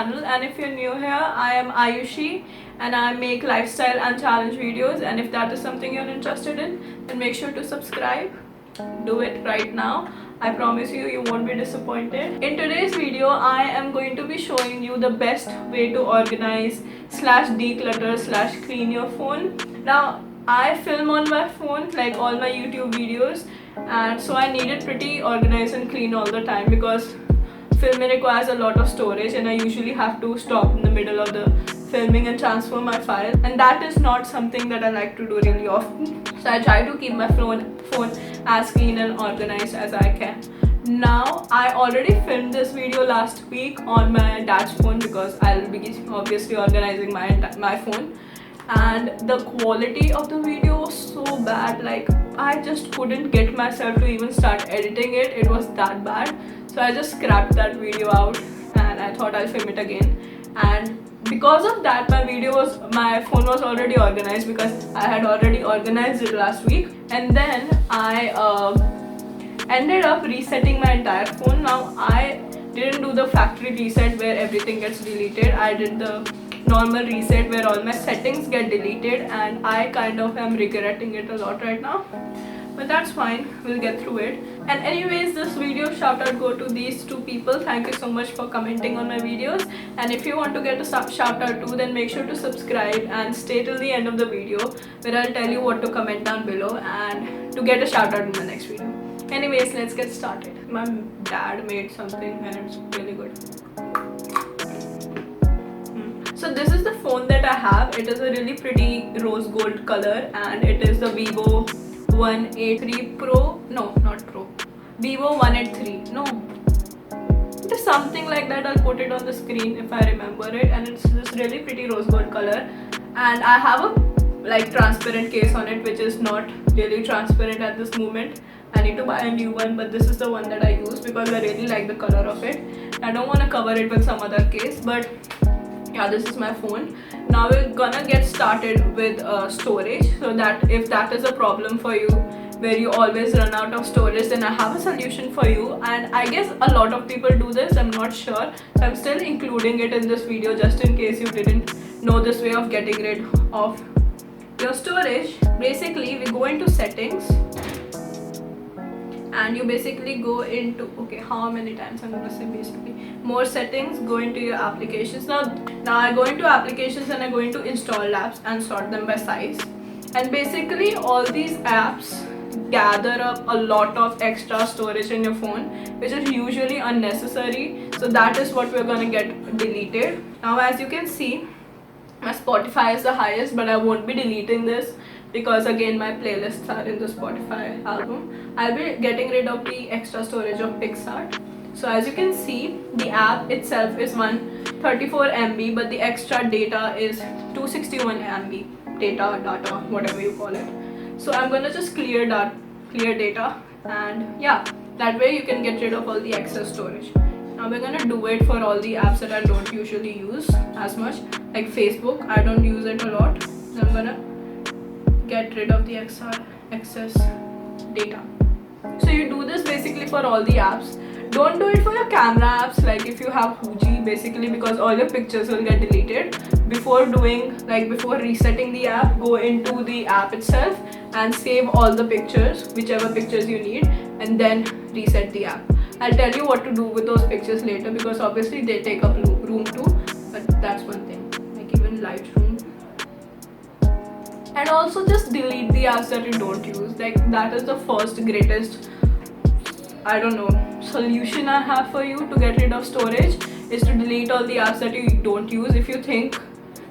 channel, and if you're new here, I am Ayushi and I make lifestyle and challenge videos, and if that is something you're interested in, then make sure to subscribe. Do it right now. I promise you, you won't be disappointed. In today's video, I am going to be showing you the best way to organize slash declutter slash clean your phone. Now, I film on my phone like all my YouTube videos, and so I need it pretty organized and clean all the time because filming requires a lot of storage and I usually have to stop in the middle of the filming and transfer my file, and that is not something that I like to do really often. So I try to keep my phone as clean and organized as I can. Now, I already filmed this video last week on my dad's phone because I'll be obviously organizing my phone, and the quality of the video was so bad. Like, I just couldn't get myself to even start editing it. It was that bad. So I just scrapped that video out and I thought I'll film it again. And because of that, my phone was already organized because I had already organized it last week. And then I ended up resetting my entire phone. Now, I didn't do the factory reset where everything gets deleted. I did the normal reset where all my settings get deleted, and I kind of am regretting it a lot right now. But that's fine, we'll get through it. And anyways, this video shout out go to these two people. Thank you so much for commenting on my videos, and if you want to get a shout out too, then make sure to subscribe and stay till the end of the video where I'll tell you what to comment down below and to get a shout out in the next video. Anyways, let's get started. My dad made something and it's really good. So this is the phone that I have. It is a really pretty rose gold color and it is the Vivo Y83 Pro. No, not Pro. Vivo Y83. No. It is something like that. I'll put it on the screen if I remember it. And it's this really pretty rose gold color. And I have a like transparent case on it, which is not really transparent at this moment. I need to buy a new one, but this is the one that I use because I really like the color of it. I don't want to cover it with some other case, but yeah, this is my phone. Now we're gonna get started with storage, so that if that is a problem for you where you always run out of storage, then I have a solution for you. And I guess a lot of people do this, I'm not sure, so I'm still including it in this video just in case you didn't know this way of getting rid of your storage. Basically, we go into settings and you basically go into, okay, how many times I'm going to say basically, more settings, go into your applications. Now I go into applications and I go into installed apps and sort them by size. And basically all these apps gather up a lot of extra storage in your phone, which is usually unnecessary. So that is what we're going to get deleted. Now, as you can see, my Spotify is the highest, but I won't be deleting this because again my playlists are in the Spotify album. I'll be getting rid of the extra storage of PicsArt. So as you can see, the app itself is 134 MB, but the extra data is 261 MB data, whatever you call it. So I'm gonna just clear data, and yeah, that way you can get rid of all the excess storage. Now we're gonna do it for all the apps that I don't usually use as much, like Facebook. I don't use it a lot, so I'm gonna get rid of the excess data. So you do this basically for all the apps. Don't do it for your camera apps, like if you have Fuji, basically, because all your pictures will get deleted. Before resetting the app, go into the app itself and save all the pictures, whichever pictures you need, and then reset the app. I'll tell you what to do with those pictures later because obviously they take up room too, but that's one thing, like even Lightroom. And also just delete the apps that you don't use. Like, that is the first greatest, I don't know, solution I have for you to get rid of storage, is to delete all the apps that you don't use. If you think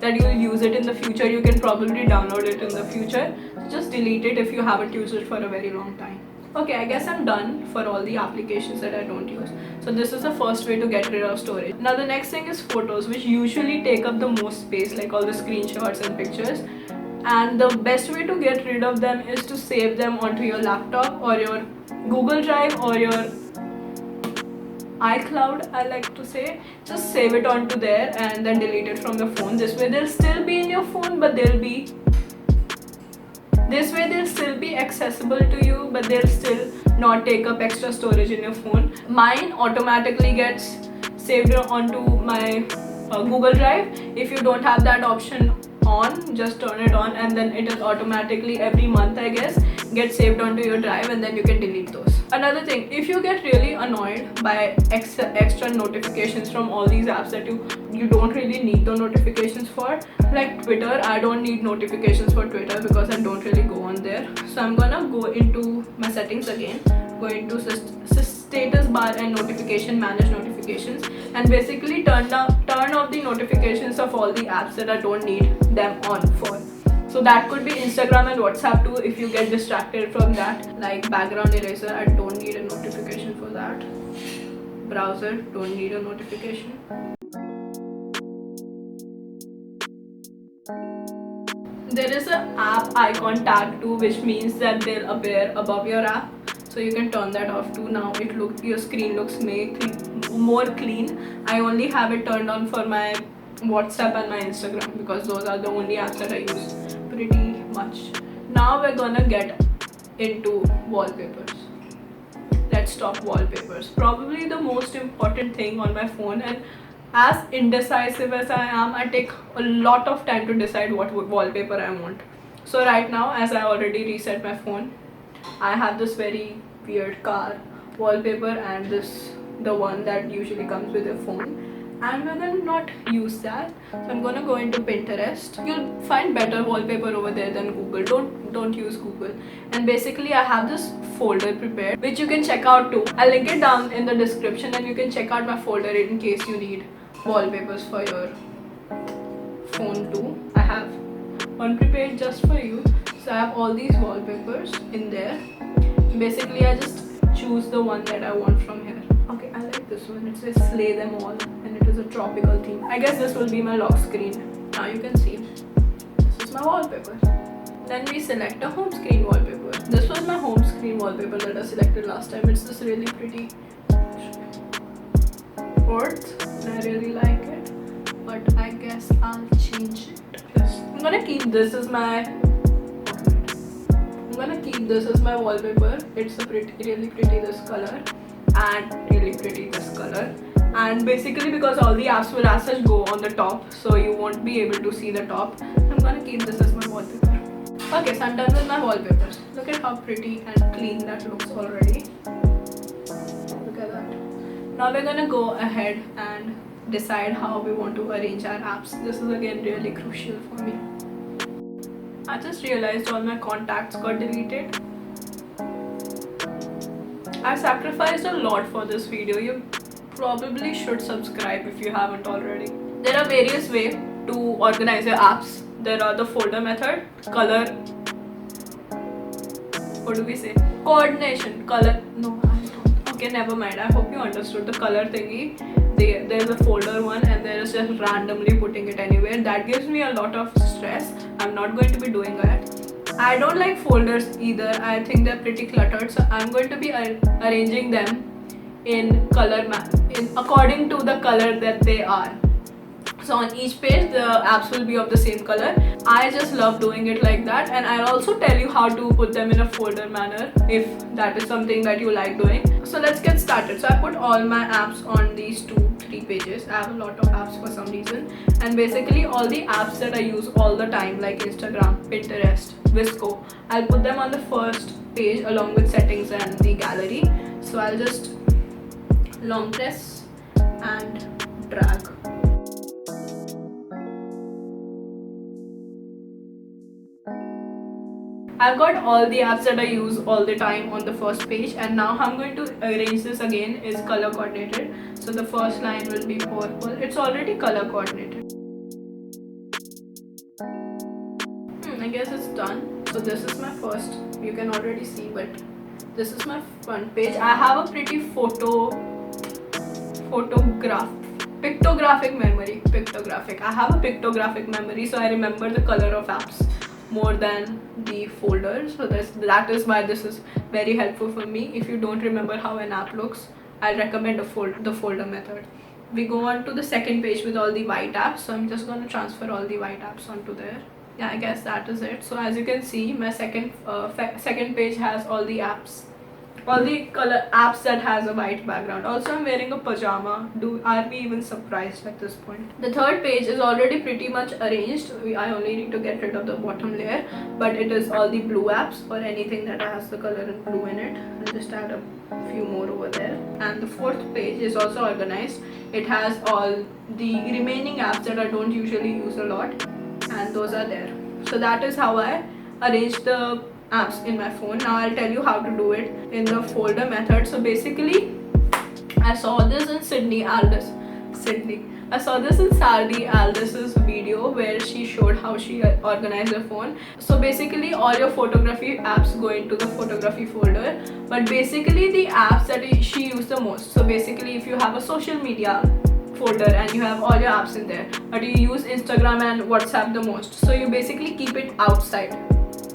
that you'll use it in the future, you can probably download it in the future. So just delete it if you haven't used it for a very long time. Okay, I guess I'm done for all the applications that I don't use. So this is the first way to get rid of storage. Now the next thing is photos, which usually take up the most space, like all the screenshots and pictures. And the best way to get rid of them is to save them onto your laptop or your Google Drive or your iCloud, I like to say. Just save it onto there and then delete it from your phone. This way they'll still be in your phone, but they'll still be accessible to you, but they'll still not take up extra storage in your phone. Mine automatically gets saved onto my Google Drive. If you don't have that option on, just turn it on, and then it is automatically every month, I guess, get saved onto your drive, and then you can delete those. Another thing, if you get really annoyed by extra notifications from all these apps that you don't really need the notifications for, like Twitter, I don't need notifications for Twitter because I don't really go on there. So I'm gonna go into my settings again, go into status bar and notification, manage notifications, and basically turn off the notifications of all the apps that I don't need them on for. So that could be Instagram and WhatsApp too, if you get distracted from that. Like background eraser, I don't need a notification for that. Browser, don't need a notification. There is an app icon tag too, which means that they'll appear above your app. So you can turn that off too. Now your screen looks more clean. I only have it turned on for my WhatsApp and my Instagram because those are the only apps that I use pretty much. Now we're gonna get into wallpapers. Let's talk wallpapers. Probably the most important thing on my phone, and as indecisive as I am, I take a lot of time to decide what wallpaper I want. So right now, as I already reset my phone, I have this very weird car wallpaper and the one that usually comes with your phone. And we're gonna not use that. So I'm gonna go into Pinterest. You'll find better wallpaper over there than Google. Don't use Google. And basically I have this folder prepared, which you can check out too. I'll link it down in the description, and you can check out my folder in case you need wallpapers for your phone too. I have one prepared just for you. So I have all these wallpapers in there. Basically I just choose the one that I want from here. Okay, I like this one. It says slay them all, and it is a tropical theme. I guess this will be my lock screen. Now you can see this is my wallpaper. Then we select a home screen wallpaper. This was my home screen wallpaper that I selected last time. It's this really pretty Earth, and I really like it, but I guess I'll change it. Yes. I'm gonna keep this as my wallpaper. It's a really pretty this color, and really pretty this color. And basically because all the apps will as such go on the top, so you won't be able to see the top, I'm gonna keep this as my wallpaper. Okay, so I'm done with my wallpapers. Look at how pretty and clean that looks already. Look at that. Now we're gonna go ahead and decide how we want to arrange our apps. This is again really crucial for me. I just realized all my contacts got deleted. I sacrificed a lot for this video. You probably should subscribe if you haven't already. There are various ways to organize your apps. There are the folder method, color, what do we say? Coordination, color, no, I don't. Okay, never mind. I hope you understood the color thingy. There's a folder one, and there is just randomly putting it anywhere. That gives me a lot of stress. I'm not going to be doing that. I don't like folders either. I think they're pretty cluttered, so I'm going to be arranging them in color according to the color that they are. So on each page the apps will be of the same color. I just love doing it like that, and I'll also tell you how to put them in a folder manner if that is something that you like doing. So let's get started. So I put all my apps on these 2-3 pages. I have a lot of apps for some reason, and basically all the apps that I use all the time, like Instagram, Pinterest, Visco, I'll put them on the first page along with settings and the gallery. So I'll just long press and drag. I've got all the apps that I use all the time on the first page, and now I'm going to arrange this again is color coordinated. So the first line will be purple. It's already color coordinated. I guess it's done. So this is my first, you can already see, but this is my front page. I have a pretty pictographic memory. I have a pictographic memory, so I remember the color of apps more than the folders. So that is why this is very helpful for me. If you don't remember how an app looks, I'll recommend the folder method. We go on to the second page with all the white apps. So I'm just going to transfer all the white apps onto there. Yeah, I guess that is it. So as you can see, my second page has all the apps all the color apps that has a white background. Also, I'm wearing a pajama. Are we even surprised at this point? The third page is already pretty much arranged. I only need to get rid of the bottom layer, but it is all the blue apps or anything that has the color in blue in it. I'll just add a few more over there. And the fourth page is also organized. It has all the remaining apps that I don't usually use a lot, and those are there. So that is how I arrange the apps in my phone. Now I'll tell you how to do it in the folder method. So basically, I saw this in Sydney Sardi Aldis's video where she showed how she organized her phone. So basically, all your photography apps go into the photography folder, but basically the apps that she used the most. So basically, if you have a social media folder and you have all your apps in there, but you use Instagram and WhatsApp the most, so you basically keep it outside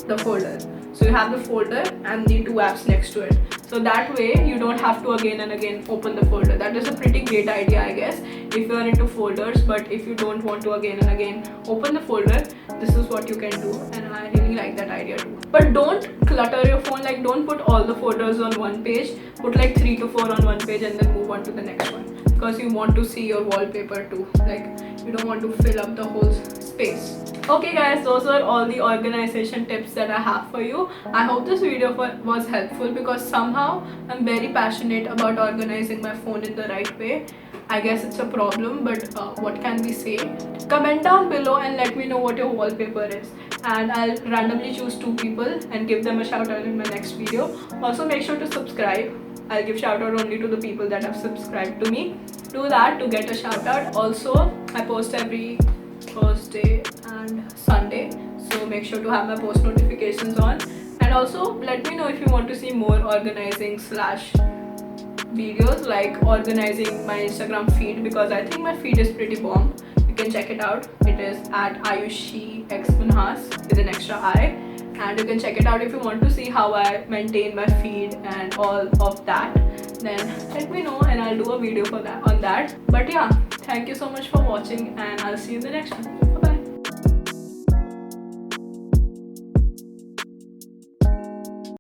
the folder. So you have the folder and the two apps next to it, so that way you don't have to again and again open the folder. That is a pretty great idea, I guess, if you are into folders. But if you don't want to again and again open the folder, this is what you can do, and I really like that idea too. But don't clutter your phone, like don't put all the folders on one page. Put like 3 to 4 on one page and then move on to the next one, because you want to see your wallpaper too. Like, you don't want to fill up the whole space. Okay guys, those are all the organization tips that I have for you. I hope this video was helpful, because somehow I'm very passionate about organizing my phone in the right way. I guess it's a problem, but what can we say? Comment down below and let me know what your wallpaper is, and I'll randomly choose 2 people and give them a shout out in my next video. Also, make sure to subscribe. I'll give shout out only to the people that have subscribed to me. Do that to get a shout out. Also, I post every Thursday and Sunday, so make sure to have my post notifications on. And also let me know if you want to see more organizing slash videos, like organizing my Instagram feed, because I think my feed is pretty bomb. You can check it out. It is at Ayushi X Manhas with an extra I, and you can check it out if you want to see how I maintain my feed and all of that. Then let me know and I'll do a video for that on that. But yeah, thank you so much for watching, and I'll see you in the next one. Bye bye.